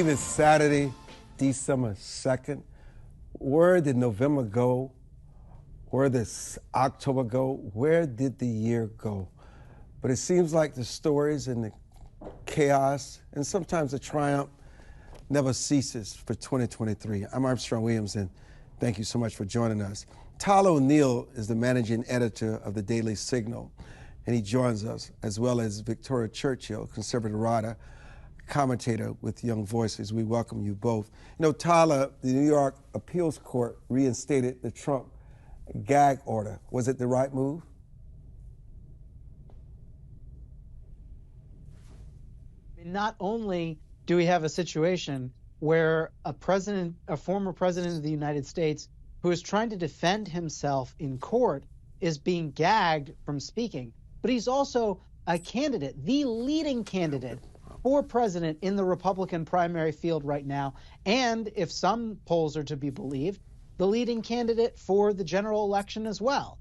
believe it's Saturday, December 2nd. Where did November go? Where did October go? Where did the year go? But it seems like the stories and the chaos and sometimes the triumph never ceases for 2023. I'm Armstrong Williams, and thank you so much for joining us. Tyler O'Neill is the managing editor of the Daily Signal, and he joins us, as well as Victoria Churchill, conservative writer, commentator with Young Voices. We welcome you both. You know, Tyler, the New York Appeals Court reinstated the Trump gag order. Was it the right move? Not only do we have a situation where a former president of the United States who is trying to defend himself in court is being gagged from speaking, but he's also a candidate, the leading candidate for president in the Republican primary field right now, and if some polls are to be believed, the leading candidate for the general election as well.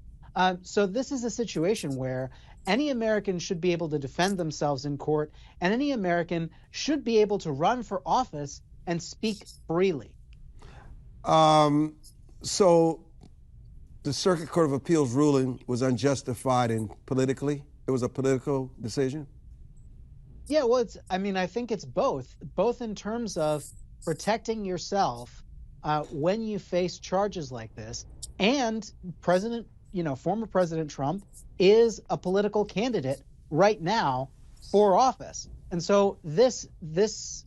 So this is a situation where any American should be able to defend themselves in court, and any American should be able to run for office and speak freely. So the Circuit Court of Appeals ruling was unjustified and politically? It was a political decision? Yeah, well, I think it's both in terms of protecting yourself when you face charges like this, and former President Trump is a political candidate right now for office. And so this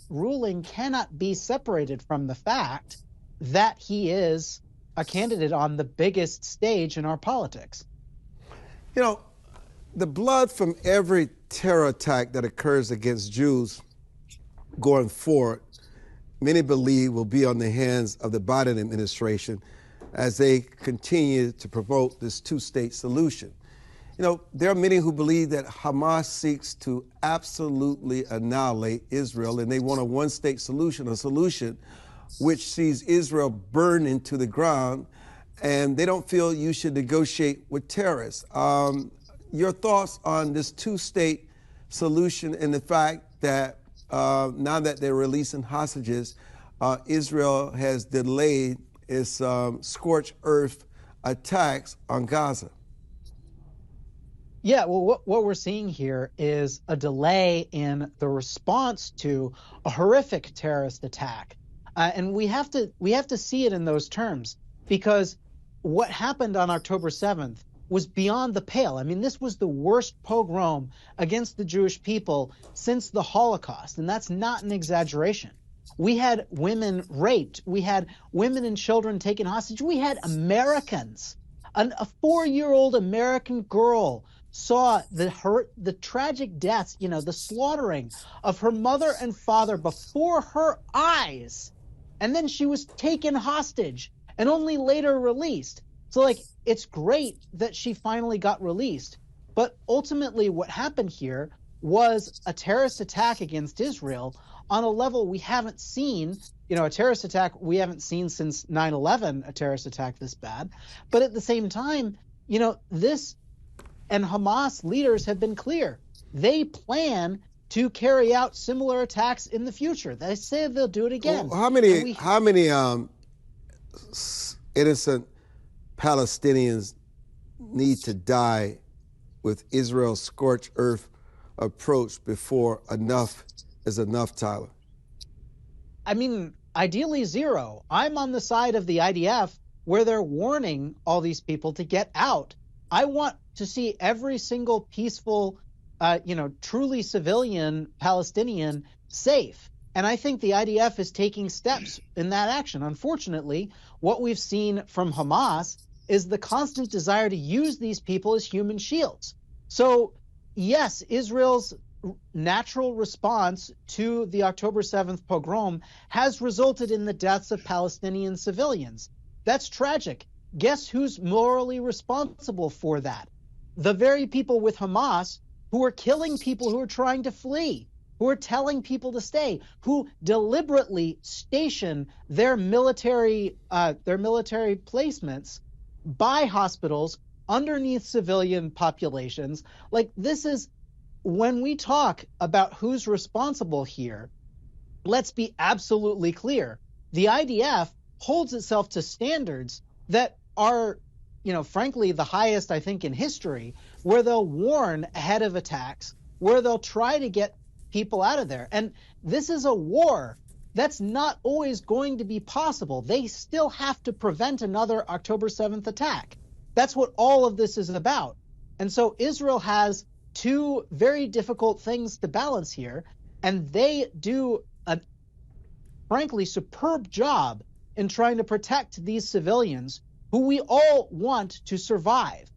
ruling cannot be separated from the fact that he is a candidate on the biggest stage in our politics. You know, the blood from every terror attack that occurs against Jews going forward, many believe will be on the hands of the Biden administration as they continue to promote this two-state solution. You know, there are many who believe that Hamas seeks to absolutely annihilate Israel, and they want a one-state solution, a solution which sees Israel burn into the ground, and they don't feel you should negotiate with terrorists. Your thoughts on this two-state solution and the fact that now that they're releasing hostages, Israel has delayed its scorched earth attacks on Gaza? Yeah, well, what we're seeing here is a delay in the response to a horrific terrorist attack. And we have to see it in those terms, because what happened on October 7th was beyond the pale. I mean, this was the worst pogrom against the Jewish people since the Holocaust, and that's not an exaggeration. We had women raped. We had women and children taken hostage. We had Americans. A 4-year-old American girl saw the tragic deaths, the slaughtering of her mother and father before her eyes. And then she was taken hostage and only later released. So, it's great that she finally got released. But ultimately what happened here was a terrorist attack against Israel on a level we haven't seen, a terrorist attack we haven't seen since 9/11, a terrorist attack this bad. But at the same time, this and Hamas leaders have been clear. They plan to carry out similar attacks in the future. They say they'll do it again. Well, how many innocent Palestinians need to die with Israel's scorched earth approach before enough is enough, Tyler? I mean, ideally zero. I'm on the side of the IDF where they're warning all these people to get out. I want to see every single peaceful, truly civilian Palestinian safe. And I think the IDF is taking steps in that action. Unfortunately, what we've seen from Hamas is the constant desire to use these people as human shields. So, yes, Israel's natural response to the October 7th pogrom has resulted in the deaths of Palestinian civilians. That's tragic. Guess who's morally responsible for that? The very people with Hamas who are killing people who are trying to flee, who are telling people to stay, who deliberately station their military placements by hospitals underneath civilian populations. This is, when we talk about who's responsible here, let's be absolutely clear. The IDF holds itself to standards that are, frankly, the highest, I think, in history, where they'll warn ahead of attacks, where they'll try to get people out of there. And this is a war. That's not always going to be possible. They still have to prevent another October 7th attack. That's what all of this is about. And so Israel has two very difficult things to balance here, and they do a, frankly, superb job in trying to protect these civilians who we all want to survive.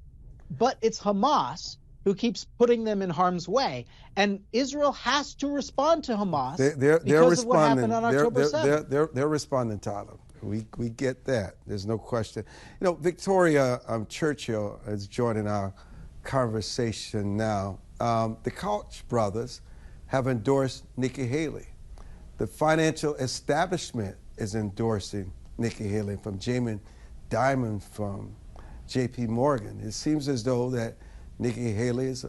But it's Hamas who keeps putting them in harm's way. And Israel has to respond to Hamas because of what happened on October 7th. They're responding, Tyler. We get that. There's no question. Victoria Churchill is joining our conversation now. The Koch brothers have endorsed Nikki Haley. The financial establishment is endorsing Nikki Haley, from Jamie Dimon from J.P. Morgan. It seems as though that Nikki Haley's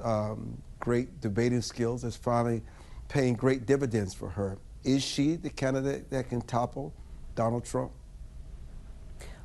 great debating skills is finally paying great dividends for her. Is she the candidate that can topple Donald Trump?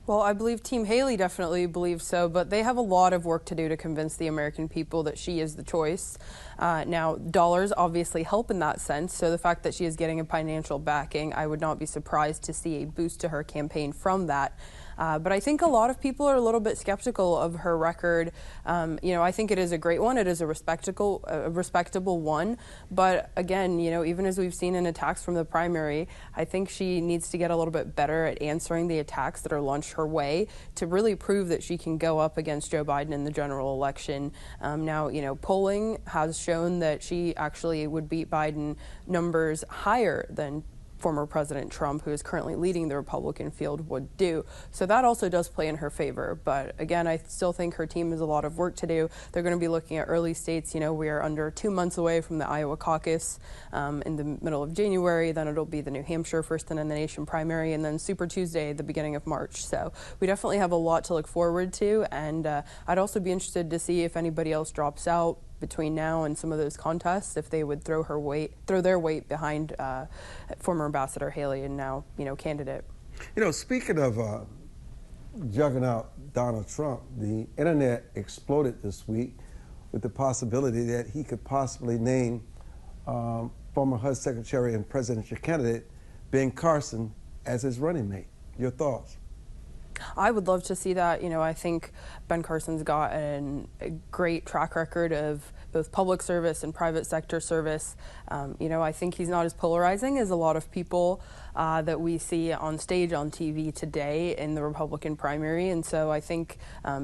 Well, I believe Team Haley definitely believes so, but they have a lot of work to do to convince the American people that she is the choice. Now, dollars obviously help in that sense, so the fact that she is getting a financial backing, I would not be surprised to see a boost to her campaign from that. But I think a lot of people are a little bit skeptical of her record. I think it is a great one. It is a respectable one. But again, even as we've seen in attacks from the primary, I think she needs to get a little bit better at answering the attacks that are launched her way to really prove that she can go up against Joe Biden in the general election. Now, polling has shown that she actually would beat Biden numbers higher than former President Trump, who is currently leading the Republican field, would do. So that also does play in her favor. But again, I still think her team has a lot of work to do. They're going to be looking at early states. We are under 2 months away from the Iowa caucus in the middle of January. Then it'll be the New Hampshire first in the nation primary, and then Super Tuesday, the beginning of March. So we definitely have a lot to look forward to. And I'd also be interested to see if anybody else drops out between now and some of those contests, if they would throw their weight behind former Ambassador Haley and now, candidate. Speaking of juggernaut Donald Trump, the internet exploded this week with the possibility that he could possibly name former HUD Secretary and presidential candidate Ben Carson as his running mate. Your thoughts? I would love to see that. I think Ben Carson's got a great track record of both public service and private sector service. I think he's not as polarizing as a lot of people that we see on stage on TV today in the Republican primary. And so I think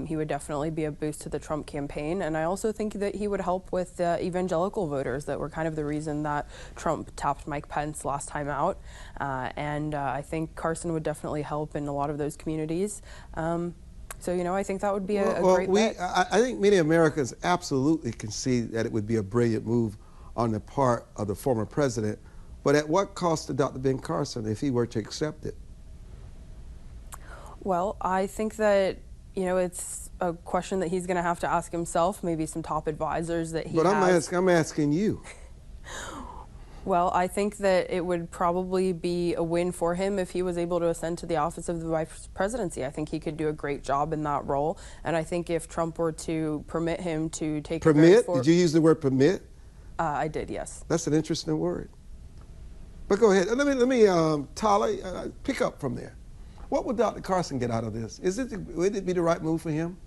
he would definitely be a boost to the Trump campaign. And I also think that he would help with evangelical voters that were kind of the reason that Trump tapped Mike Pence last time out. And I think Carson would definitely help in a lot of those communities. So, I think that would be a great bet. I think many Americans absolutely can see that it would be a brilliant move on the part of the former president. But at what cost to Dr. Ben Carson if he were to accept it? Well, I think that, it's a question that he's going to have to ask himself, maybe some top advisors that he has. But I'm asking you. Well, I think that it would probably be a win for him if he was able to ascend to the office of the vice presidency. I think he could do a great job in that role. And I think if Trump were to permit him to take Permit? Did you use the word permit? I did, yes. That's an interesting word. But go ahead. Let me Tyler, pick up from there. What would Dr. Carson get out of this? Would it be the right move for him?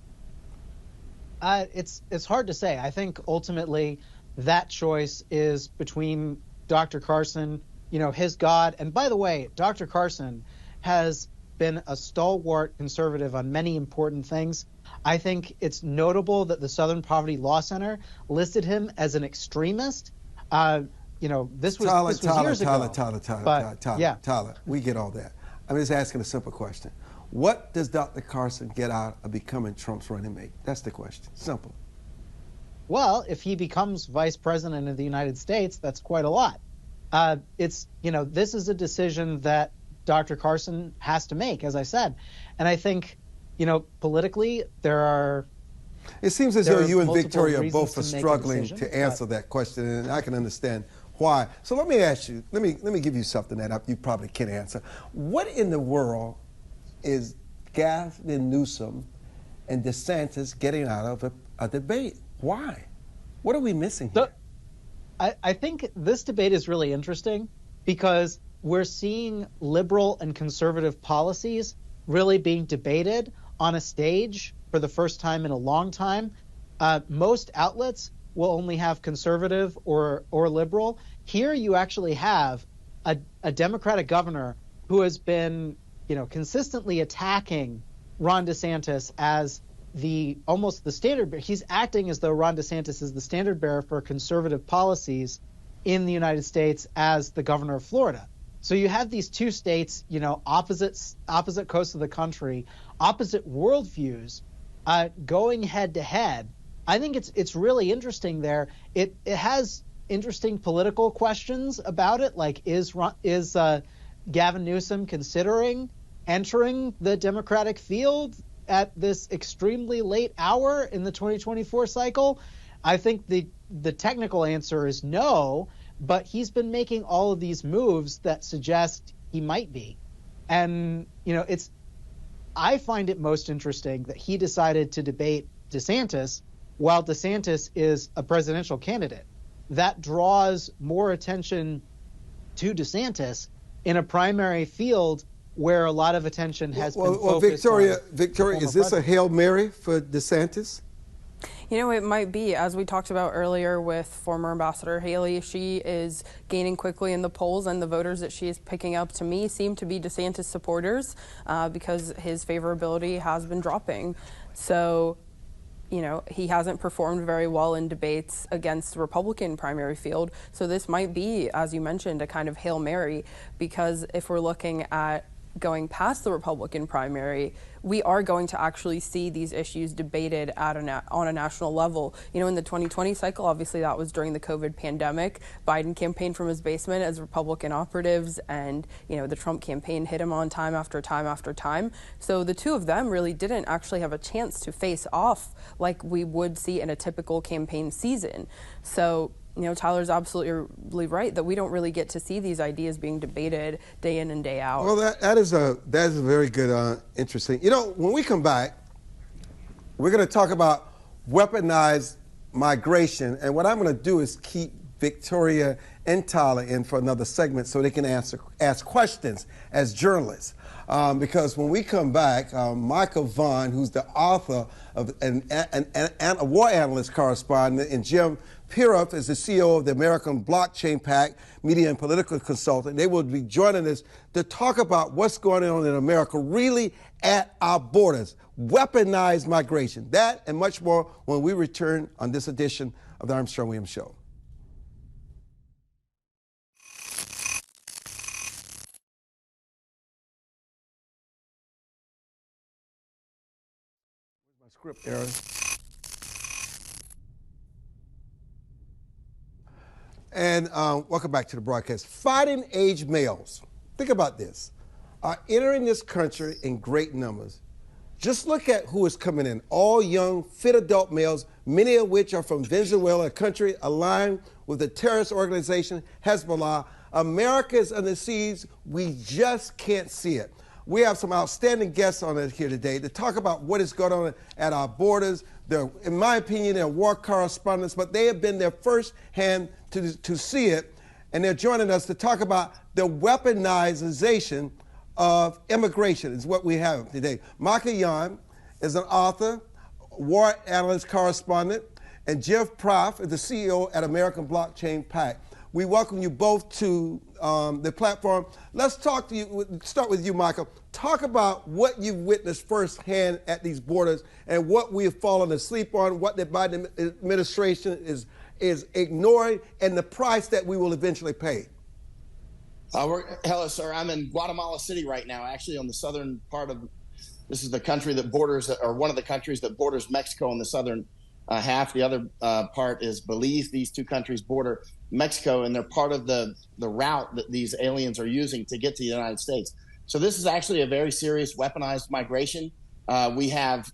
It's hard to say. I think ultimately that choice is between Dr. Carson, his God. And by the way, Dr. Carson has been a stalwart conservative on many important things. I think it's notable that the Southern Poverty Law Center listed him as an extremist. This was years ago. Tyler, we get all that. I'm just asking a simple question. What does Dr. Carson get out of becoming Trump's running mate? That's the question. Simple. Well, if he becomes vice president of the United States, that's quite a lot. This is a decision that Dr. Carson has to make, as I said. And I think, politically, it seems as though you and Victoria both are struggling to answer that question, and I can understand why. So let me ask you, let me give you something that you probably can't answer. What in the world is Gavin Newsom and DeSantis getting out of a debate? Why? What are we missing here? I think this debate is really interesting because we're seeing liberal and conservative policies really being debated on a stage for the first time in a long time. Most outlets will only have conservative or liberal. Here you actually have a Democratic governor who has been, consistently attacking Ron DeSantis as almost the standard bearer. He's acting as though Ron DeSantis is the standard bearer for conservative policies in the United States as the governor of Florida. So you have these two states, opposite coasts of the country, opposite worldviews, going head to head. I think it's really interesting there. It has interesting political questions about it, like is Gavin Newsom considering entering the Democratic field at this extremely late hour in the 2024 cycle? I think the technical answer is no, but he's been making all of these moves that suggest he might be. And, I find it most interesting that he decided to debate DeSantis while DeSantis is a presidential candidate. That draws more attention to DeSantis in a primary field where a lot of attention has been focused on. Victoria, is this a Hail Mary for DeSantis? It might be. As we talked about earlier with former Ambassador Haley, she is gaining quickly in the polls, and the voters that she is picking up, to me, seem to be DeSantis supporters because his favorability has been dropping. So, he hasn't performed very well in debates against the Republican primary field. So this might be, as you mentioned, a kind of Hail Mary, because if we're looking at going past the Republican primary, we are going to actually see these issues debated on a national level. In the 2020 cycle, obviously that was during the COVID pandemic. Biden campaigned from his basement as Republican operatives, and the Trump campaign hit him on time after time after time. So the two of them really didn't actually have a chance to face off like we would see in a typical campaign season. So Tyler's absolutely right that we don't really get to see these ideas being debated day in and day out. Well, that is a very good, interesting. When we come back, we're going to talk about weaponized migration, and what I'm going to do is keep Victoria and Tyler in for another segment so they can ask questions as journalists. Because when we come back, Michael Yon, who's the author of a war analyst correspondent, and Jim Pfaff is the CEO of the American Blockchain Pact, media and political consultant. They will be joining us to talk about what's going on in America, really at our borders, weaponized migration, that and much more when we return on this edition of the Armstrong Williams Show. My script, Aaron. And welcome back to the broadcast. Fighting age males, think about this, are entering this country in great numbers. Just look at who is coming in. All young, fit adult males, many of which are from Venezuela, a country aligned with the terrorist organization Hezbollah. America is under siege. We just can't see it. We have some outstanding guests on it here today to talk about what is going on at our borders. They're, in my opinion, they're war correspondents, but they have been there firsthand to see it, and they're joining us to talk about the weaponization of immigration is what we have today. Michael Yon is an author, war analyst correspondent, and Jeff Pfaff is the CEO at American Blockchain Pact. We welcome you both to the platform. Let's talk to you, start with you, Michael. Talk about what you've witnessed firsthand at these borders and what we have fallen asleep on, what the Biden administration is ignoring, and the price that we will eventually pay. Hello, sir. I'm in Guatemala City right now, actually on the southern part of, this is the country that borders, or one of the countries that borders Mexico on the southern half. The other part is Belize. These two countries border Mexico, and they're part of the route that these aliens are using to get to the United States. So this is actually a very serious weaponized migration. We have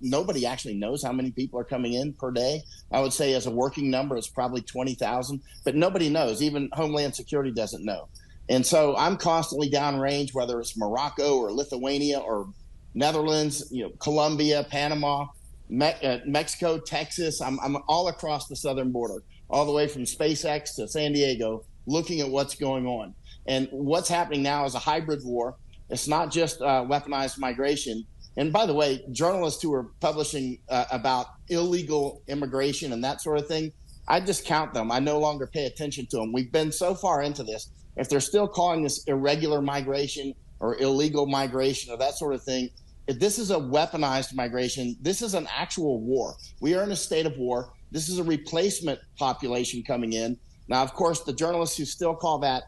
nobody actually knows how many people are coming in per day. I would say as a working number, it's probably 20,000, but nobody knows. Even Homeland Security doesn't know. And so I'm constantly downrange, whether it's Morocco or Lithuania or Netherlands, Colombia, Panama, Mexico, Texas. I'm all across the southern border, all the way from SpaceX to San Diego, looking at what's going on. And what's happening now is a hybrid war. It's not just weaponized migration. And by the way, journalists who are publishing about illegal immigration and that sort of thing, I discount them. I no longer pay attention to them. We've been so far into this. If they're still calling this irregular migration or illegal migration or that sort of thing, if this is a weaponized migration, this is an actual war. We are in a state of war. This is a replacement population coming in. Now, of course, the journalists who still call that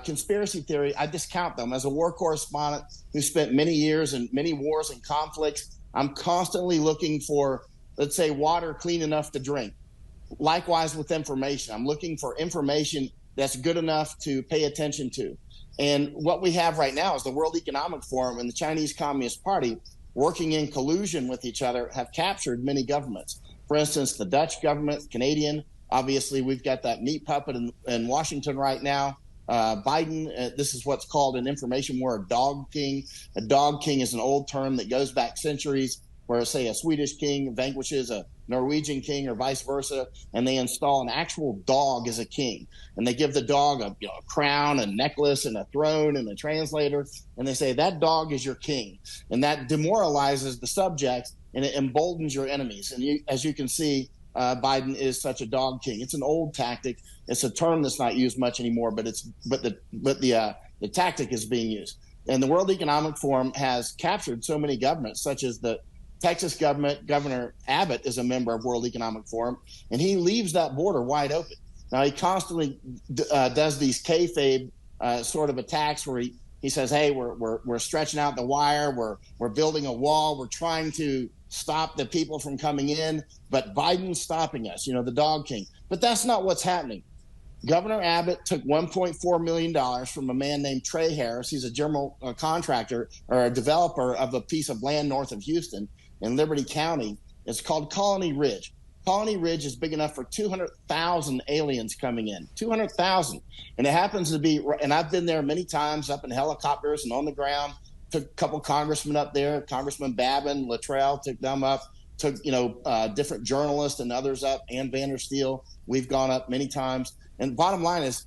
conspiracy theory, I discount them. As a war correspondent who spent many years in many wars and conflicts, I'm constantly looking for, let's say, water clean enough to drink. Likewise with information. I'm looking for information that's good enough to pay attention to. And what we have right now is the World Economic Forum and the Chinese Communist Party, working in collusion with each other, have captured many governments. For instance, the Dutch government, Canadian, obviously we've got that meat puppet in Washington right now. Biden, this is what's called in information war, a dog king. A dog king is an old term that goes back centuries, where, say, a Swedish king vanquishes a Norwegian king or vice versa, and they install an actual dog as a king. And they give the dog a crown, a necklace, and a throne, and a translator, and they say, that dog is your king. And that demoralizes the subjects, and it emboldens your enemies. And as you can see, Biden is such a dog king. It's an old tactic. It's a term that's not used much anymore, but the tactic is being used. And the World Economic Forum has captured so many governments, such as the Texas government. Governor Abbott is a member of World Economic Forum, and he leaves that border wide open. Now, he constantly does these kayfabe sort of attacks where he says, hey, we're stretching out the wire, we're building a wall, we're trying to stop the people from coming in, but Biden's stopping us, the dog king. But that's not what's happening. Governor Abbott took $1.4 million from a man named Trey Harris. He's a general contractor or a developer of a piece of land north of Houston in Liberty County. It's called Colony Ridge. Colony Ridge is big enough for 200,000 aliens coming in, 200,000. And it happens to be, and I've been there many times up in helicopters and on the ground, took a couple congressmen up there, Congressman Babin, Luttrell took them up, took, different journalists and others up, Ann Vandersteel. We've gone up many times. And bottom line is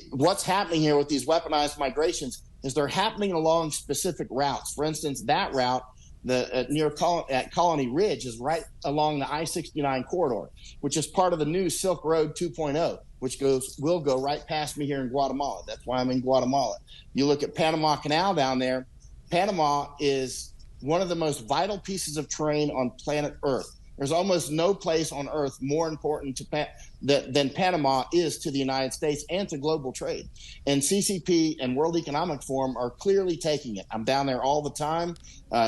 what's happening here with these weaponized migrations is they're happening along specific routes. For instance, that route at Colony Ridge is right along the I-69 corridor, which is part of the new Silk Road 2.0, which will go right past me here in Guatemala. That's why I'm in Guatemala. You look at Panama Canal down there. Panama is one of the most vital pieces of terrain on planet Earth. There's almost no place on Earth more important than Panama is to the United States and to global trade. And CCP and World Economic Forum are clearly taking it. I'm down there all the time.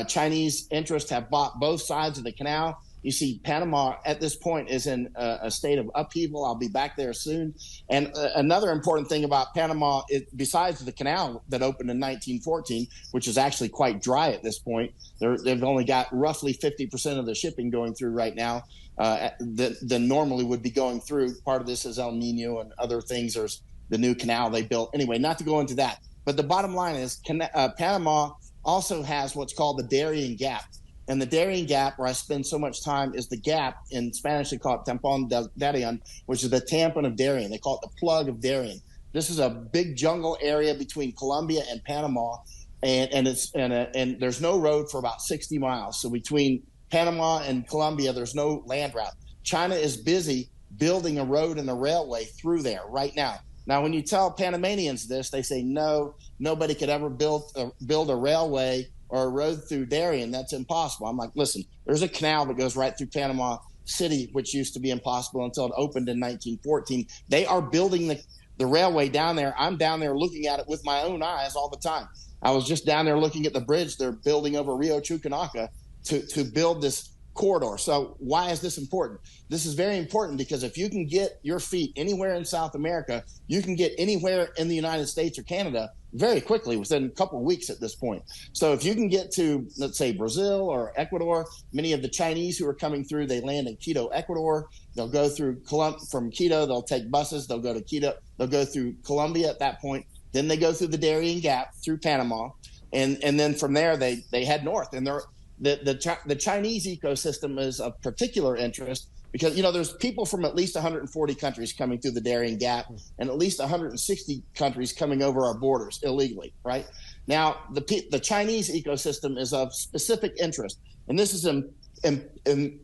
Chinese interests have bought both sides of the canal. You see, Panama at this point is in a state of upheaval. I'll be back there soon. And another important thing about Panama, besides the canal that opened in 1914, which is actually quite dry at this point, they've only got roughly 50% of the shipping going through right now than normally would be going through. Part of this is El Nino and other things. There's the new canal they built. Anyway, not to go into that. But the bottom line is Panama also has what's called the Darien Gap. And the Darien Gap, where I spend so much time, is the gap. In Spanish, they call it Tampon del Darien, which is the tampon of Darien. They call it the plug of Darien. This is a big jungle area between Colombia and Panama, and there's no road for about 60 miles. So between Panama and Colombia, there's no land route. China is busy building a road and a railway through there right now. Now, when you tell Panamanians this, they say, no, nobody could ever build a railway or a road through Darien. That's impossible. I'm like, listen, there's a canal that goes right through Panama City, which used to be impossible until it opened in 1914. They are building the railway down there. I'm down there looking at it with my own eyes all the time. I was just down there looking at the bridge they're building over Rio Chuquinaca to build this corridor. So why is this important? This is very important because if you can get your feet anywhere in South America, you can get anywhere in the United States or Canada very quickly within a couple of weeks at this point. So if you can get to, let's say, Brazil or Ecuador, many of the Chinese who are coming through, they land in Quito, Ecuador. They'll go through from Quito. They'll take buses. They'll go to Quito. They'll go through Colombia at that point. Then they go through the Darien Gap through Panama. And then from there, they head north. And the Chinese ecosystem is of particular interest because, there's people from at least 140 countries coming through the Darien Gap and at least 160 countries coming over our borders illegally, right? Now, the Chinese ecosystem is of specific interest. And this is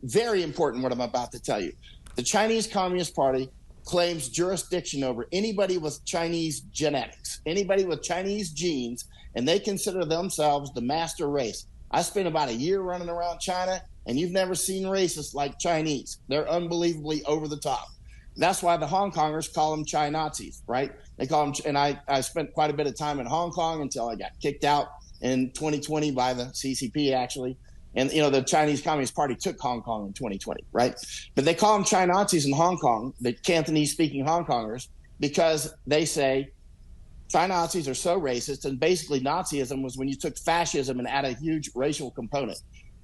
very important what I'm about to tell you. The Chinese Communist Party claims jurisdiction over anybody with Chinese genetics, anybody with Chinese genes, and they consider themselves the master race. I spent about a year running around China, and you've never seen racists like Chinese. They're unbelievably over the top. That's why the Hong Kongers call them Chi-Nazis, right? They call them, and I spent quite a bit of time in Hong Kong until I got kicked out in 2020 by the CCP, actually. And, the Chinese Communist Party took Hong Kong in 2020, right? But they call them Chi-Nazis in Hong Kong, the Cantonese-speaking Hong Kongers, because they say Chi-Nazis are so racist, and basically Nazism was when you took fascism and added a huge racial component.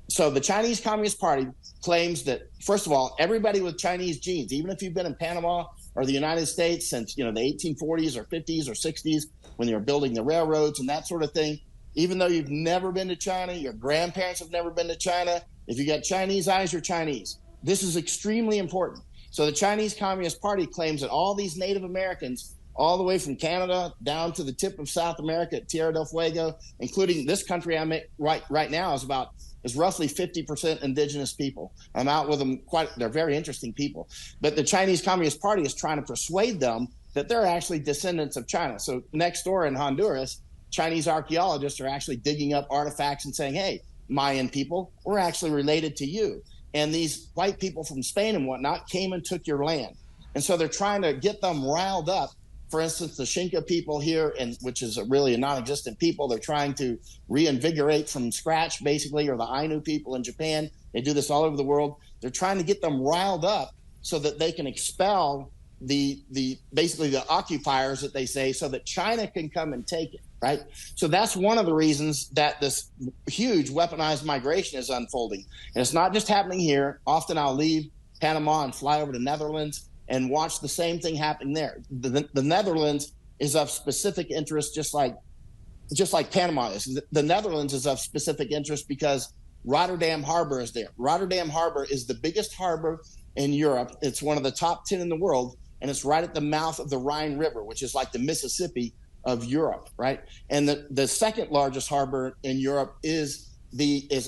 So the Chinese Communist Party claims that, first of all, everybody with Chinese genes, even if you've been in Panama or the United States since, the 1840s or 50s or 60s, when they were building the railroads and that sort of thing, even though you've never been to China, your grandparents have never been to China, if you got Chinese eyes, you're Chinese. This is extremely important. So the Chinese Communist Party claims that all these Native Americans, all the way from Canada down to the tip of South America at Tierra del Fuego, including this country I'm at right now, is roughly 50% indigenous people. I'm out with them they're very interesting people. But the Chinese Communist Party is trying to persuade them that they're actually descendants of China. So next door in Honduras, Chinese archaeologists are actually digging up artifacts and saying, hey, Mayan people, we're actually related to you. And these white people from Spain and whatnot came and took your land. And so they're trying to get them riled up. For instance, the Xinca people here, which is really a non-existent people, they're trying to reinvigorate from scratch, basically, or the Ainu people in Japan. They do this all over the world. They're trying to get them riled up so that they can expel basically the occupiers that they say, so that China can come and take it, right? So that's one of the reasons that this huge weaponized migration is unfolding. And it's not just happening here. Often I'll leave Panama and fly over to Netherlands and watch the same thing happening there. The Netherlands is of specific interest, just like Panama is. The Netherlands is of specific interest because Rotterdam Harbor is there. Rotterdam Harbor is the biggest harbor in Europe. It's one of the top 10 in the world, and it's right at the mouth of the Rhine River, which is like the Mississippi of Europe, right? And the second largest harbor in Europe is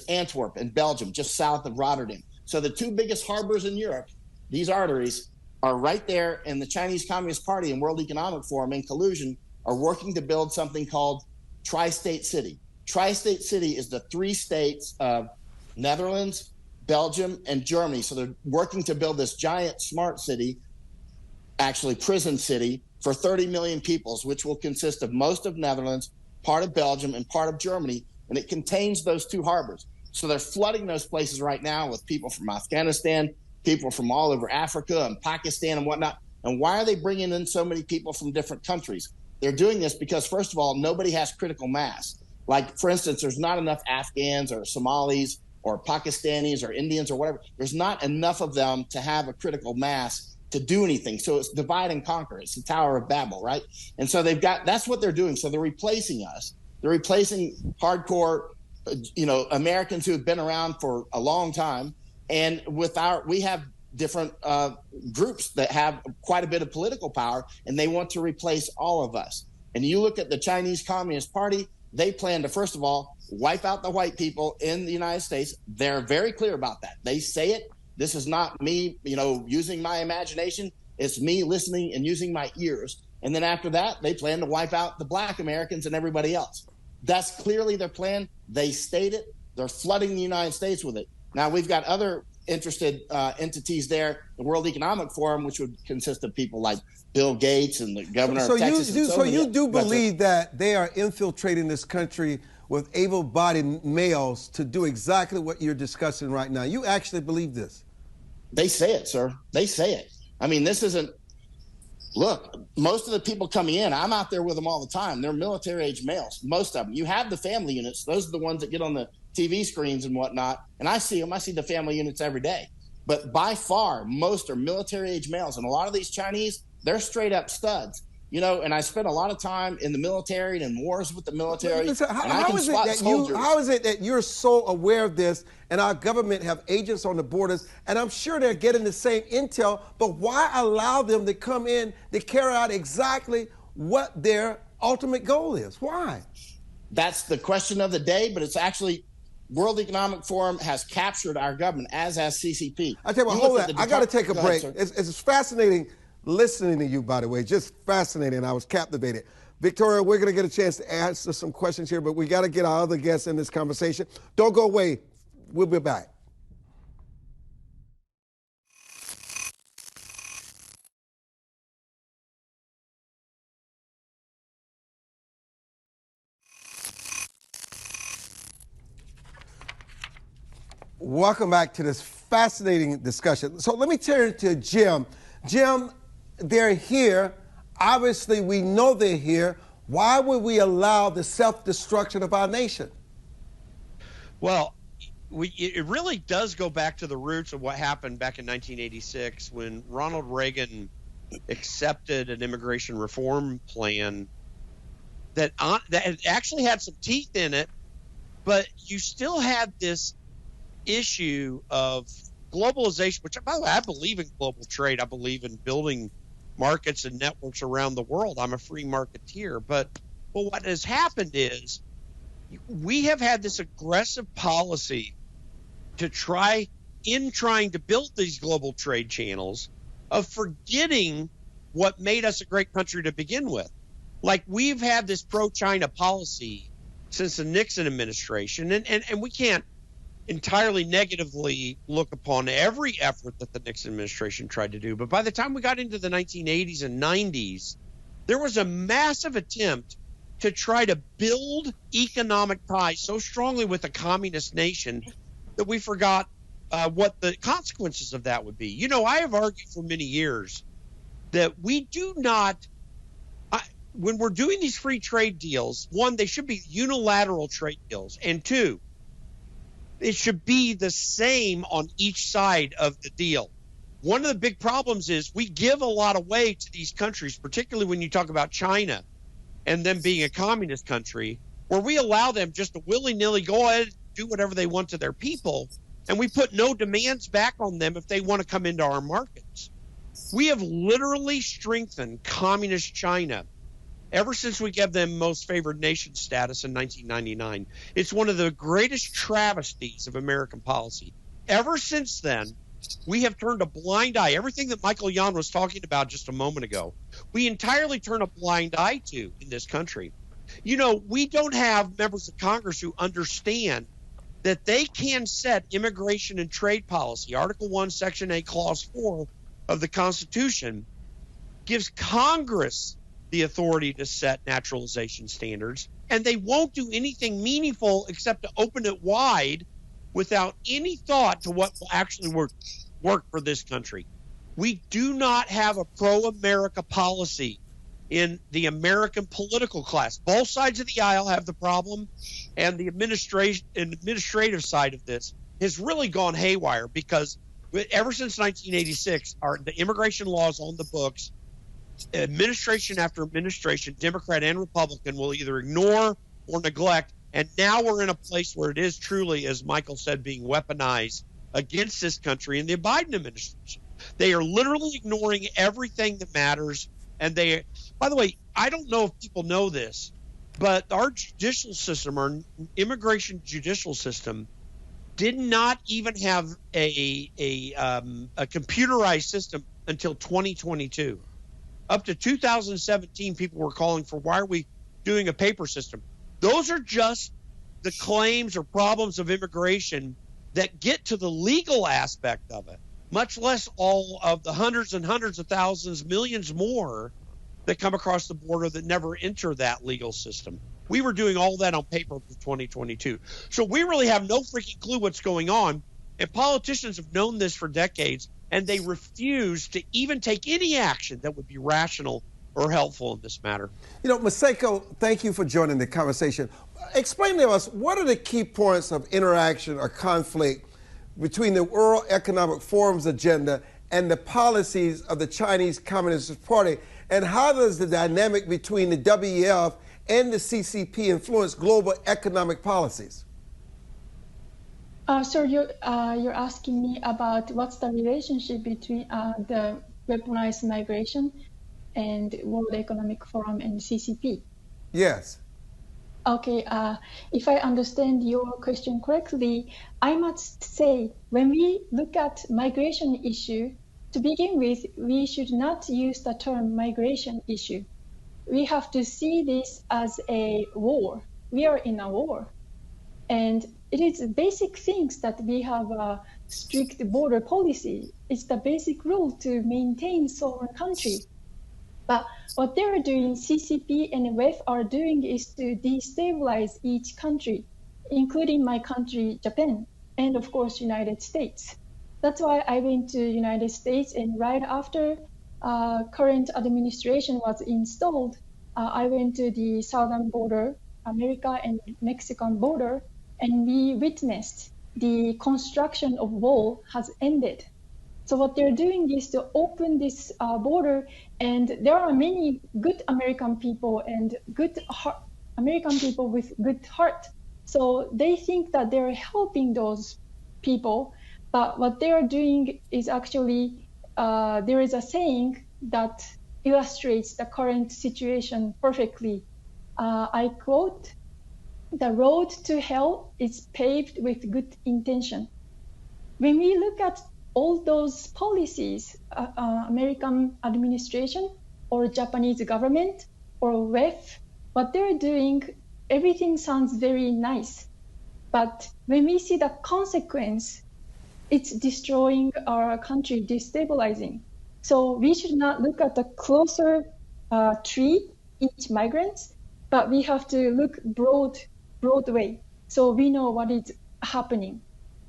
Antwerp in Belgium, just south of Rotterdam. So the two biggest harbors in Europe, these arteries, are right there, and the Chinese Communist Party and World Economic Forum in collusion are working to build something called Tri-State City. Tri-State City is the three states of Netherlands, Belgium, and Germany. So they're working to build this giant smart city, actually prison city, for 30 million people, which will consist of most of Netherlands, part of Belgium, and part of Germany, and it contains those two harbors. So they're flooding those places right now with people from Afghanistan, people from all over Africa and Pakistan and whatnot. And why are they bringing in so many people from different countries? They're doing this because, first of all, nobody has critical mass. Like, for instance, there's not enough Afghans or Somalis or Pakistanis or Indians or whatever. There's not enough of them to have a critical mass to do anything. So it's divide and conquer. It's the Tower of Babel, right? And so that's what they're doing. So they're replacing us. They're replacing hardcore, Americans who have been around for a long time. And we have different groups that have quite a bit of political power, and they want to replace all of us. And you look at the Chinese Communist Party, they plan to, first of all, wipe out the white people in the United States. They're very clear about that. They say it. This is not me, using my imagination. It's me listening and using my ears. And then after that, they plan to wipe out the black Americans and everybody else. That's clearly their plan. They state it. They're flooding the United States with it. Now, we've got other interested entities there, the World Economic Forum, which would consist of people like Bill Gates and the governor of Texas. So you do believe that they are infiltrating this country with able-bodied males to do exactly what you're discussing right now? You actually believe this? They say it, sir. They say it. I mean, this isn't Look, most of the people coming in, I'm out there with them all the time. They're military-age males, most of them. You have the family units. Those are the ones that get on the TV screens and whatnot. And I see them. I see the family units every day. But by far, most are military-age males. And a lot of these Chinese, they're straight-up studs. You know, and I spent a lot of time in the military and in wars with the military. Listen, and I can spot soldiers. How is it that you're so aware of this and our government have agents on the borders, and I'm sure they're getting the same intel, but why allow them to come in to carry out exactly what their ultimate goal is? Why? That's the question of the day, but it's actually World Economic Forum has captured our government, as has CCP. I tell you what, hold on. I got to take a break. It's fascinating listening to you, by the way, just fascinating. I was captivated. Victoria, we're going to get a chance to answer some questions here, but we got to get our other guests in this conversation. Don't go away. We'll be back. Welcome back to this fascinating discussion. So let me turn to Jim. Jim, they're here. Obviously, we know they're here. Why would we allow the self-destruction of our nation? Well, it really does go back to the roots of what happened back in 1986 when Ronald Reagan accepted an immigration reform plan that actually had some teeth in it, but you still had this issue of globalization, which, by the way, I believe in global trade. I believe in building markets and networks around the world. I'm a free marketeer. But what has happened is we have had this aggressive policy to trying to build these global trade channels of forgetting what made us a great country to begin with. Like, we've had this pro-China policy since the Nixon administration, and we can't entirely negatively look upon every effort that the Nixon administration tried to do. But by the time we got into the 1980s and 90s, there was a massive attempt to try to build economic ties so strongly with a communist nation that we forgot what the consequences of that would be. You know, I have argued for many years that we do not, when we're doing these free trade deals, one, they should be unilateral trade deals, and two, it should be the same on each side of the deal. One of the big problems is we give a lot away to these countries, particularly when you talk about China and them being a communist country, where we allow them just to willy-nilly go ahead and do whatever they want to their people, and we put no demands back on them if they want to come into our markets. We have literally strengthened communist China ever since we gave them most favored nation status in 1999. It's one of the greatest travesties of American policy. Ever since then, we have turned a blind eye. Everything that Michael Yon was talking about just a moment ago, we entirely turn a blind eye to in this country. You know, we don't have members of Congress who understand that they can set immigration and trade policy. Article 1, Section 8, Clause 4 of the Constitution gives Congress the authority to set naturalization standards, and they won't do anything meaningful except to open it wide without any thought to what will actually work for this country. We do not have a pro-America policy in the American political class. Both sides of the aisle have the problem, and the administrative side of this has really gone haywire because ever since 1986, the immigration laws on the books, administration after administration, Democrat and Republican, will either ignore or neglect. And now we're in a place where it is truly, as Michael said, being weaponized against this country in the Biden administration. They are literally ignoring everything that matters. And by the way, I don't know if people know this, but our judicial system, our immigration judicial system, did not even have a computerized system until 2022. Up to 2017, people were calling for, why are we doing a paper system? Those are just the claims or problems of immigration that get to the legal aspect of it, much less all of the hundreds and hundreds of thousands, millions more that come across the border that never enter that legal system. We were doing all that on paper for 2022. So we really have no freaking clue what's going on. And politicians have known this for decades. and they refuse to even take any action that would be rational or helpful in this matter. You know, Masako, thank you for joining the conversation. Explain to us, what are the key points of interaction or conflict between the World Economic Forum's agenda and the policies of the Chinese Communist Party, and how does the dynamic between the WEF and the CCP influence global economic policies? So you're asking me about what's the relationship between the weaponized migration and World Economic Forum and CCP? Yes. Okay, if I understand your question correctly, I must say, when we look at migration issue, to begin with, we should not use the term migration issue. We have to see this as a war. We are in a war. And it is basic things that we have a strict border policy. It's the basic rule to maintain sovereign country. But what they're doing, CCP and WEF are doing, is to destabilize each country, including my country, Japan, and of course, United States. That's why I went to United States, and right after current administration was installed, I went to the southern border, America and Mexican border, and we witnessed the construction of wall has ended. So what they're doing is to open this border, and there are many good American people and American people with good heart. So they think that they're helping those people, but what they are doing is actually, there is a saying that illustrates the current situation perfectly. I quote, "The road to hell is paved with good intention." When we look at all those policies, American administration or Japanese government or WEF, what they're doing, everything sounds very nice. But when we see the consequence, it's destroying our country, destabilizing. So we should not look at the closer tree, each migrants, but we have to look broad way, so we know what is happening.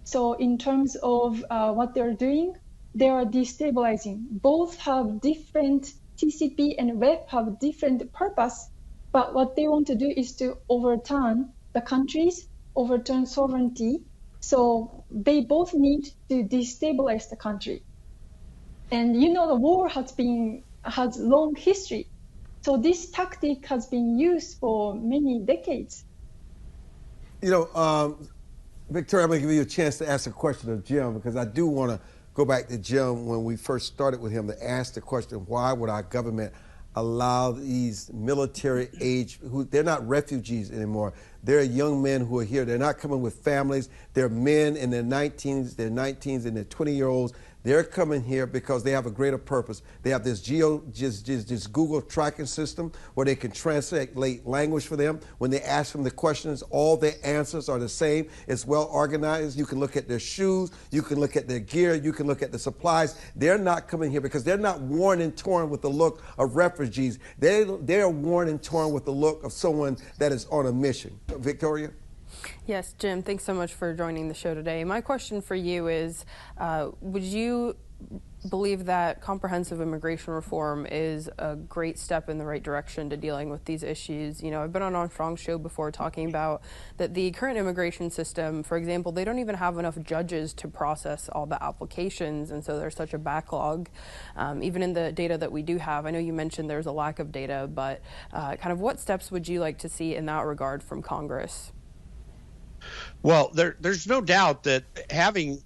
So in terms of what they're doing, they are destabilizing. Both have different, CCP and WEF have different purpose, but what they want to do is to overturn the countries, overturn sovereignty. So they both need to destabilize the country. And you know, the war has long history. So this tactic has been used for many decades. You know, Victoria, I'm going to give you a chance to ask a question of Jim, because I do want to go back to Jim when we first started with him, to ask the question, why would our government allow these military age, they're not refugees anymore. They're young men who are here. They're not coming with families. They're men in their 19s, their 19s, and their 20-year-olds. They're coming here because they have a greater purpose. They have this Google tracking system where they can translate language for them. When they ask them the questions, all their answers are the same. It's well organized. You can look at their shoes. You can look at their gear. You can look at the supplies. They're not coming here because they're not worn and torn with the look of refugees. They're worn and torn with the look of someone that is on a mission. Victoria? Yes, Jim, thanks so much for joining the show today. My question for you is, would you believe that comprehensive immigration reform is a great step in the right direction to dealing with these issues? You know, I've been on Armstrong's show before talking about that the current immigration system, for example, they don't even have enough judges to process all the applications, and so there's such a backlog. Even in the data that we do have, I know you mentioned there's a lack of data, but kind of what steps would you like to see in that regard from Congress? Well, there's no doubt that having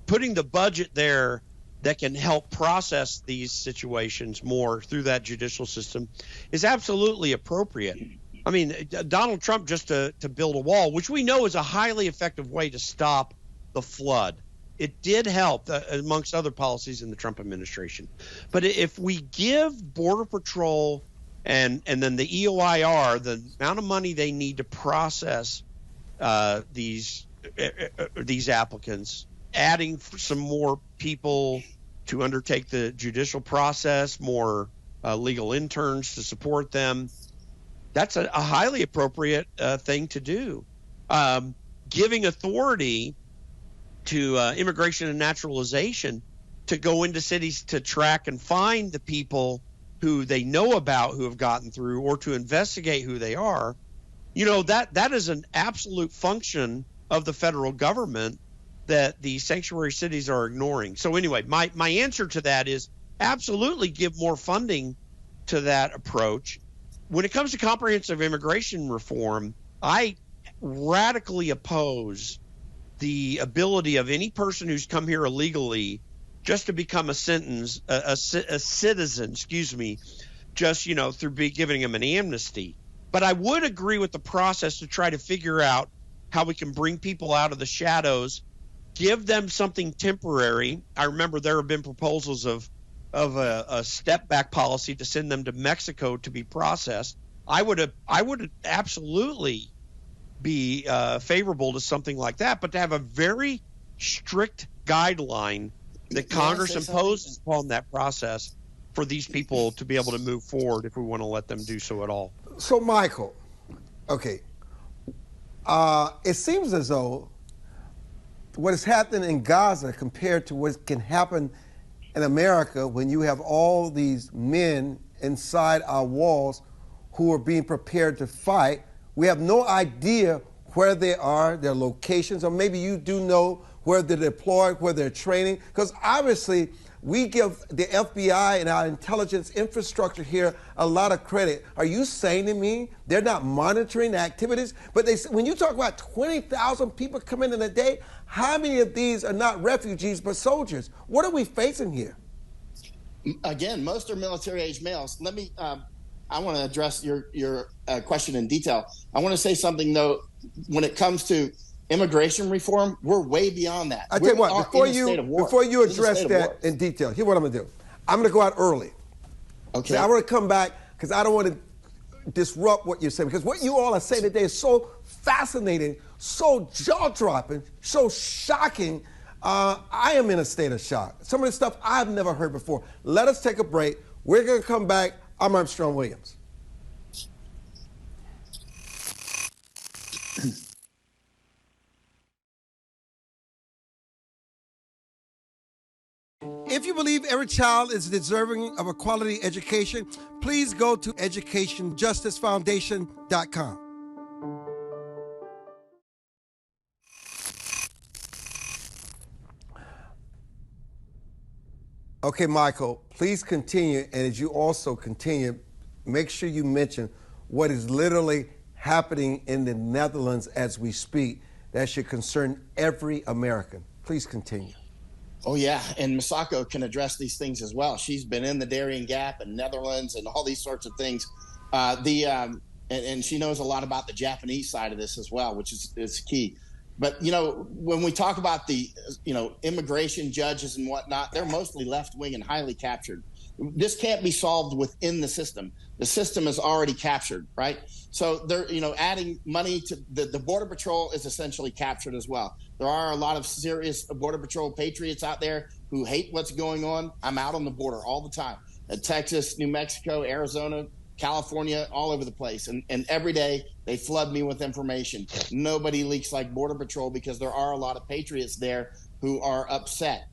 putting the budget there that can help process these situations more through that judicial system is absolutely appropriate. I mean, Donald Trump, just to build a wall, which we know is a highly effective way to stop the flood. It did help, amongst other policies in the Trump administration. But if we give Border Patrol and then the EOIR the amount of money they need to process these applicants, adding some more people to undertake the judicial process, more legal interns to support them, that's a highly appropriate thing to do. Giving authority to Immigration and Naturalization to go into cities to track and find the people who they know about who have gotten through, or to investigate who they are, that is an absolute function of the federal government that the sanctuary cities are ignoring. So anyway, my answer to that is absolutely give more funding to that approach. When it comes to comprehensive immigration reform, I radically oppose the ability of any person who's come here illegally just to become a citizen, just, through giving them an amnesty. But I would agree with the process to try to figure out how we can bring people out of the shadows, give them something temporary. I remember there have been proposals of a step back policy to send them to Mexico to be processed. I would absolutely be favorable to something like that, but to have a very strict guideline that Congress imposes upon that process for these people to be able to move forward if we want to let them do so at all. So, Michael, okay, it seems as though what is happening in Gaza compared to what can happen in America when you have all these men inside our walls who are being prepared to fight, we have no idea where they are, their locations, or maybe you do know where they're deployed, where they're training, because obviously we give the FBI and our intelligence infrastructure here a lot of credit. Are you saying to me they're not monitoring the activities? But when you talk about 20,000 people coming in a day, how many of these are not refugees but soldiers? What are we facing here? Again, most are military-age males. Let me. I want to address your question in detail. I want to say something though. When it comes to immigration reform, we're way beyond that. I tell you what, before you address that in detail, here's what I'm going to do. I'm going to go out early. Okay. So I want to come back because I don't want to disrupt what you're saying, because what you all are saying today is so fascinating, so jaw-dropping, so shocking. I am in a state of shock. Some of the stuff I've never heard before. Let us take a break. We're going to come back. I'm Armstrong Williams. If you believe every child is deserving of a quality education, please go to educationjusticefoundation.com. Okay, Michael, please continue. And as you also continue, make sure you mention what is literally happening in the Netherlands as we speak. That should concern every American. Please continue. Oh, yeah. And Masako can address these things as well. She's been in the Darien Gap and Netherlands and all these sorts of things. And she knows a lot about the Japanese side of this as well, which is key. But, when we talk about the, immigration judges and whatnot, they're mostly left-wing and highly captured. This can't be solved within the system. The system is already captured, right? So they're, adding money to the Border Patrol is essentially captured as well. There are a lot of serious Border Patrol patriots out there who hate what's going on. I'm out on the border all the time. Texas, New Mexico, Arizona, California, all over the place. And every day they flood me with information. Nobody leaks like Border Patrol because there are a lot of patriots there who are upset.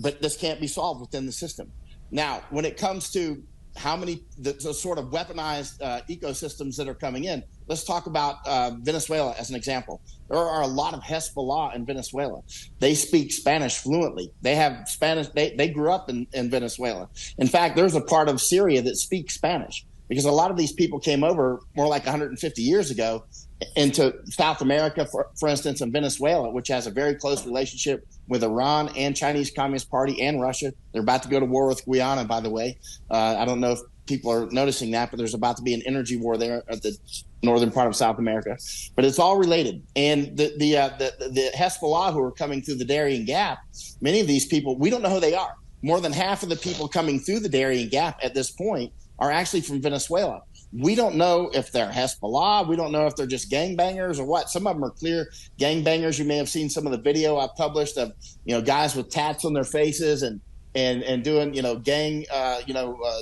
But this can't be solved within the system. Now, when it comes to how many the sort of weaponized ecosystems that are coming in, let's talk about Venezuela as an example. There are a lot of Hezbollah in Venezuela. They speak Spanish fluently. They have Spanish. They grew up in Venezuela. In fact, there's a part of Syria that speaks Spanish because a lot of these people came over more like 150 years ago into South America, for instance, in Venezuela, which has a very close relationship with Iran and Chinese Communist Party and Russia. They're about to go to war with Guyana, by the way. I don't know if people are noticing that, but there's about to be an energy war there at the northern part of South America. But it's all related. And the Hezbollah who are coming through the Darien Gap, many of these people, we don't know who they are. More than half of the people coming through the Darien Gap at this point are actually from Venezuela. We don't know if they're Hezbollah. We don't know if they're just gangbangers or what. Some of them are clear gangbangers. You may have seen some of the video I published of, guys with tats on their faces and doing, gang,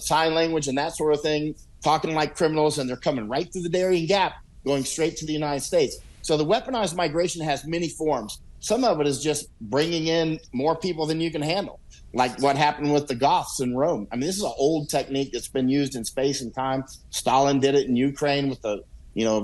sign language and that sort of thing, talking like criminals, and they're coming right through the Darien Gap, going straight to the United States. So the weaponized migration has many forms. Some of it is just bringing in more people than you can handle. like what happened with the Goths in Rome. I mean, this is an old technique that's been used in space and time. Stalin did it in Ukraine with the,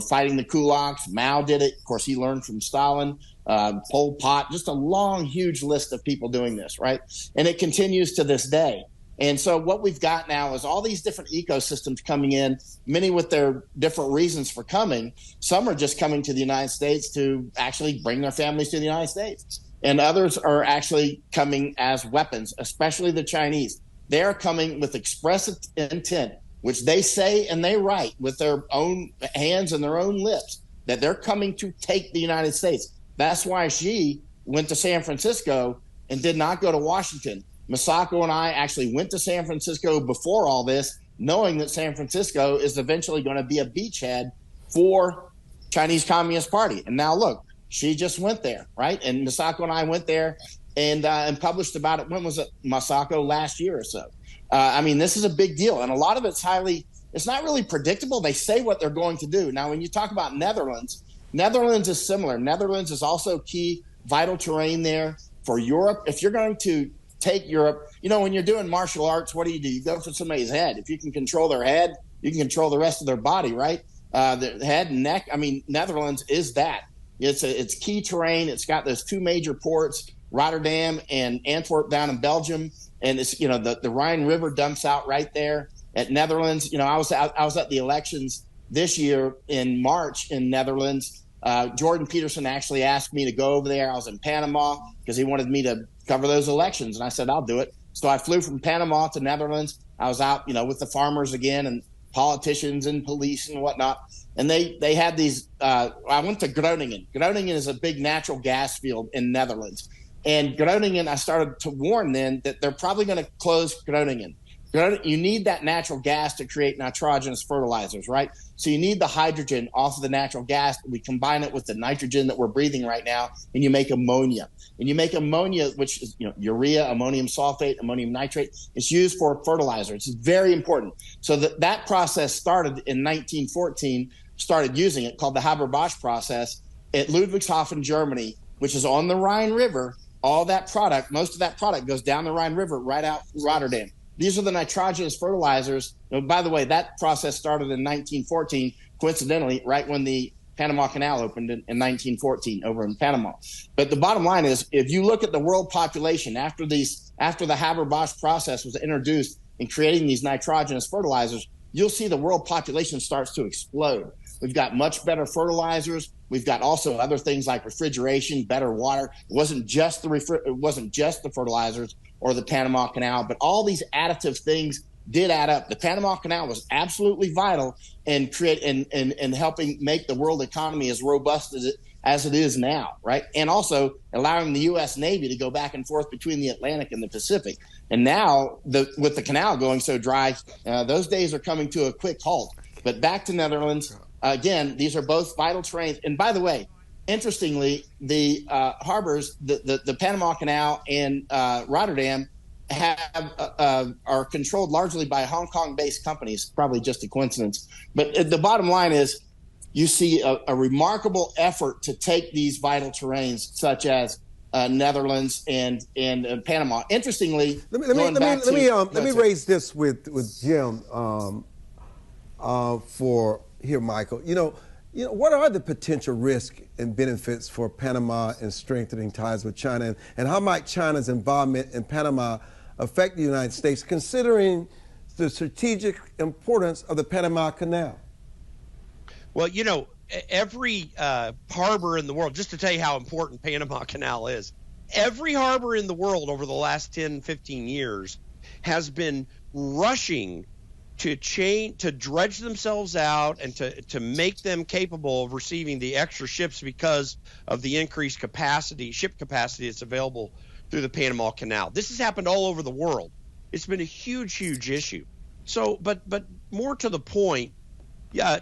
fighting the kulaks. Mao did it. Of course, he learned from Stalin. Pol Pot, just a long, huge list of people doing this, right? And it continues to this day. And so what we've got now is all these different ecosystems coming in, many with their different reasons for coming. Some are just coming to the United States to actually bring their families to the United States. And others are actually coming as weapons, especially the Chinese. They're coming with express intent, which they say and they write with their own hands and their own lips, that they're coming to take the United States. That's why Xi went to San Francisco and did not go to Washington. Masako and I actually went to San Francisco before all this, knowing that San Francisco is eventually going to be a beachhead for Chinese Communist Party. And now look, she just went there, right? And Masako and I went there and published about it. When was it, Masako? Last year or so. I mean, this is a big deal. And a lot of it's it's not really predictable. They say what they're going to do. Now, when you talk about Netherlands is similar. Netherlands is also key vital terrain there for Europe. If you're going to take Europe, when you're doing martial arts, what do? You go for somebody's head. If you can control their head, you can control the rest of their body, right? The head and neck. I mean, Netherlands is that. It's key terrain. It's got those two major ports, Rotterdam and Antwerp down in Belgium. And it's, the Rhine River dumps out right there at Netherlands. I was at the elections this year in March in Netherlands. Jordan Peterson actually asked me to go over there. I was in Panama because he wanted me to cover those elections. And I said, I'll do it. So I flew from Panama to Netherlands. I was out, with the farmers again and politicians and police and whatnot. And they had these, I went to Groningen. Groningen is a big natural gas field in Netherlands. And Groningen, I started to warn then that they're probably going to close Groningen. You need that natural gas to create nitrogenous fertilizers, right? So you need the hydrogen off of the natural gas. We combine it with the nitrogen that we're breathing right now, and you make ammonia. And you make ammonia, which is urea, ammonium sulfate, ammonium nitrate. It's used for fertilizer. It's very important. So that process started in 1914, started using it, called the Haber-Bosch process at Ludwigshafen, Germany, which is on the Rhine River. All that product, most of that product goes down the Rhine River right out Rotterdam. These are the nitrogenous fertilizers. By the way, that process started in 1914, coincidentally, right when the Panama Canal opened in 1914 over in Panama. But the bottom line is, if you look at the world population after the Haber-Bosch process was introduced in creating these nitrogenous fertilizers, you'll see the world population starts to explode. We've got much better fertilizers. We've got also other things like refrigeration, better water. It wasn't just the fertilizers or the Panama Canal, but all these additive things did add up. The Panama Canal was absolutely vital in helping make the world economy as robust as it is now, right? And also allowing the U.S. Navy to go back and forth between the Atlantic and the Pacific. And now, with the canal going so dry, those days are coming to a quick halt. But back to Netherlands, again, these are both vital terrains. And by the way, interestingly, the harbors, the Panama Canal and Rotterdam are controlled largely by Hong Kong-based companies. Probably just a coincidence. But the bottom line is, you see a remarkable effort to take these vital terrains, such as Netherlands and Panama. Interestingly, let me raise this with Jim for here, Michael. What are the potential risks and benefits for Panama in strengthening ties with China, and how might China's involvement in Panama affect the United States, considering the strategic importance of the Panama Canal? Well, every harbor in the world, just to tell you how important Panama Canal is, every harbor in the world over the last 10, 15 years has been rushing to dredge themselves out and to make them capable of receiving the extra ships because of the increased ship capacity that's available through the Panama Canal. This has happened all over the world. It's been a huge, huge issue. So, but more to the point,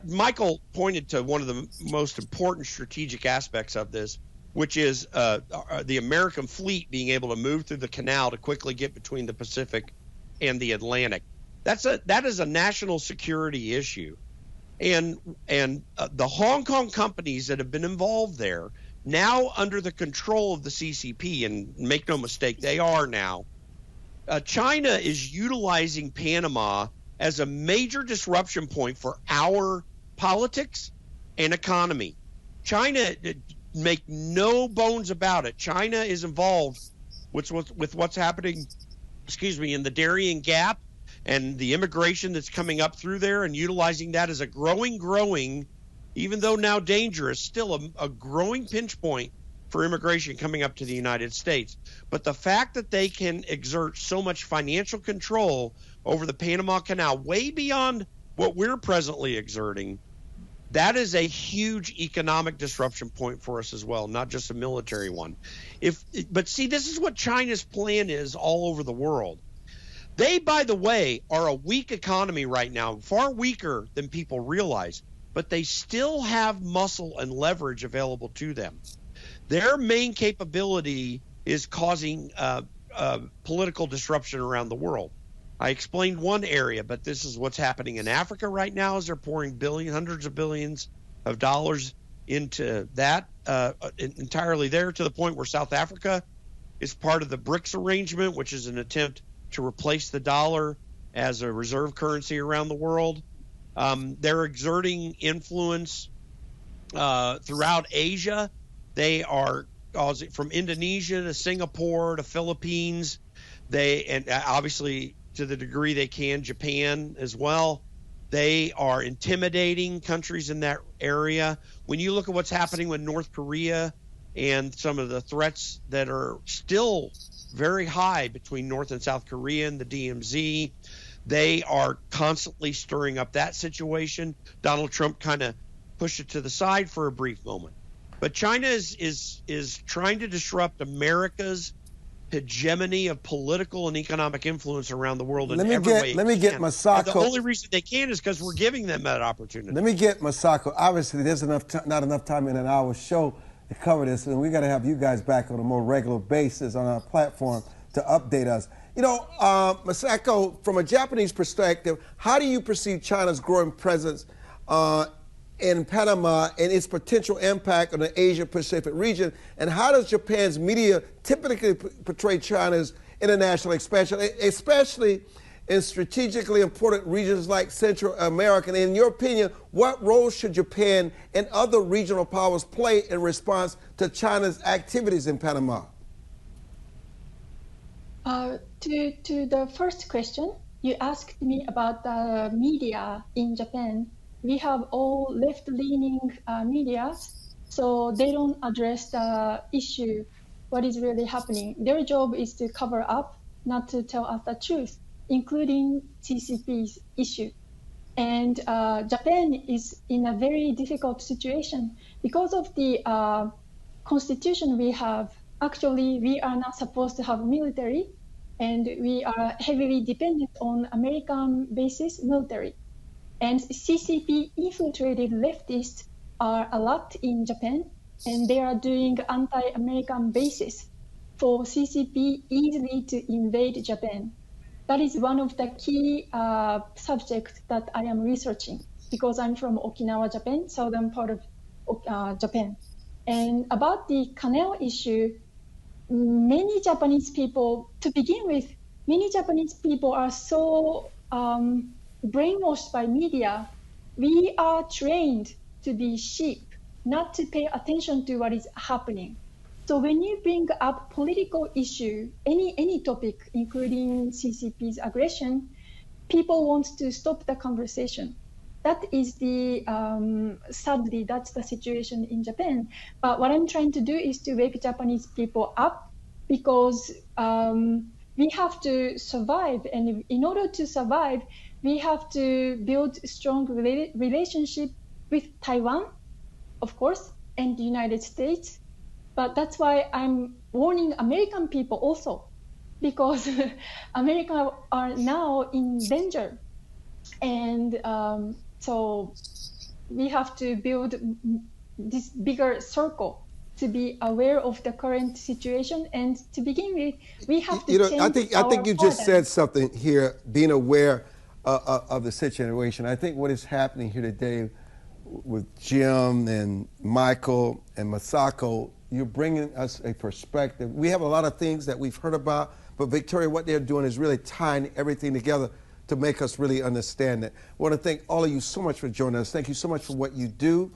Michael pointed to one of the most important strategic aspects of this, which is the American fleet being able to move through the canal to quickly get between the Pacific and the Atlantic. That is a national security issue, and the Hong Kong companies that have been involved there, now under the control of the CCP, and make no mistake, they are now, China is utilizing Panama as a major disruption point for our politics and economy. China, make no bones about it, China is involved with what's happening, in the Darien Gap and the immigration that's coming up through there, and utilizing that as a growing, even though now dangerous, still a growing pinch point for immigration coming up to the United States. But the fact that they can exert so much financial control over the Panama Canal, way beyond what we're presently exerting, that is a huge economic disruption point for us as well, not just a military one. But see, this is what China's plan is all over the world. They, by the way, are a weak economy right now, far weaker than people realize, but they still have muscle and leverage available to them. Their main capability is causing political disruption around the world. I explained one area, but this is what's happening in Africa right now, as they're pouring hundreds of billions of dollars into that entirely there, to the point where South Africa is part of the BRICS arrangement, which is an attempt to replace the dollar as a reserve currency around the world. They're exerting influence throughout Asia. They are from Indonesia to Singapore to Philippines. And obviously, to the degree they can, Japan as well. They are intimidating countries in that area. When you look at what's happening with North Korea and some of the threats that are still very high between North and South Korea and the DMZ, they are constantly stirring up that situation. Donald Trump kind of pushed it to the side for a brief moment. But China is trying to disrupt America's hegemony of political and economic influence around the world in every way. Let me get Masako. And the only reason they can is because we're giving them that opportunity. Let me get Masako. Obviously, there's not enough time in an hour show to cover this, and we got to have you guys back on a more regular basis on our platform to update us. Masako, from a Japanese perspective, how do you perceive China's growing presence in Panama and its potential impact on the Asia-Pacific region? And how does Japan's media typically portray China's international expansion, especially in strategically important regions like Central America? And in your opinion, what role should Japan and other regional powers play in response to China's activities in Panama? To the first question, you asked me about the media in Japan. We have all left-leaning media, so they don't address the issue, what is really happening. Their job is to cover up, not to tell us the truth, including CCP's issue. And Japan is in a very difficult situation. Because of the constitution we have, actually, we are not supposed to have military, and we are heavily dependent on American basis military. And CCP infiltrated leftists are a lot in Japan, and they are doing anti-American basis for CCP easily to invade Japan. That is one of the key subjects that I am researching, because I'm from Okinawa, Japan, southern part of Japan. And about the canal issue, many Japanese people, to begin with, many Japanese people are so brainwashed by media. We are trained to be sheep, not to pay attention to what is happening. So when you bring up political issue, any topic, including CCP's aggression, people want to stop the conversation. That is sadly, that's the situation in Japan. But what I'm trying to do is to wake Japanese people up, because we have to survive. And in order to survive, we have to build strong relationship with Taiwan, of course, and the United States. But that's why I'm warning American people also, because America are now in danger. And so we have to build this bigger circle to be aware of the current situation. And to begin with, we have to change I think you just said something here, being aware of the situation. I think what is happening here today with Jim and Michael and Masako You're bringing us a perspective. We have a lot of things that we've heard about, but Victoria, what they're doing is really tying everything together to make us really understand it. I want to thank all of you so much for joining us. Thank you so much for what you do.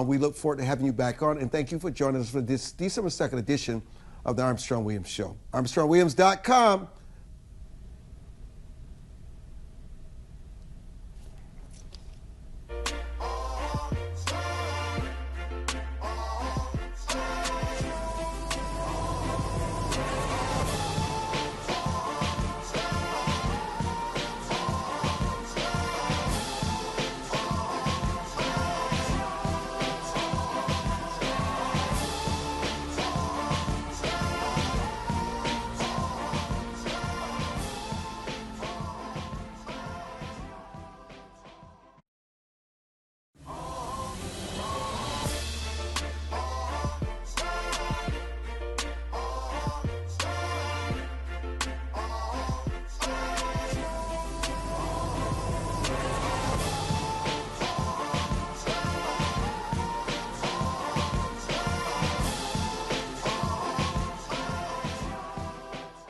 We look forward to having you back on, and thank you for joining us for this December 2nd edition of the Armstrong Williams Show. ArmstrongWilliams.com.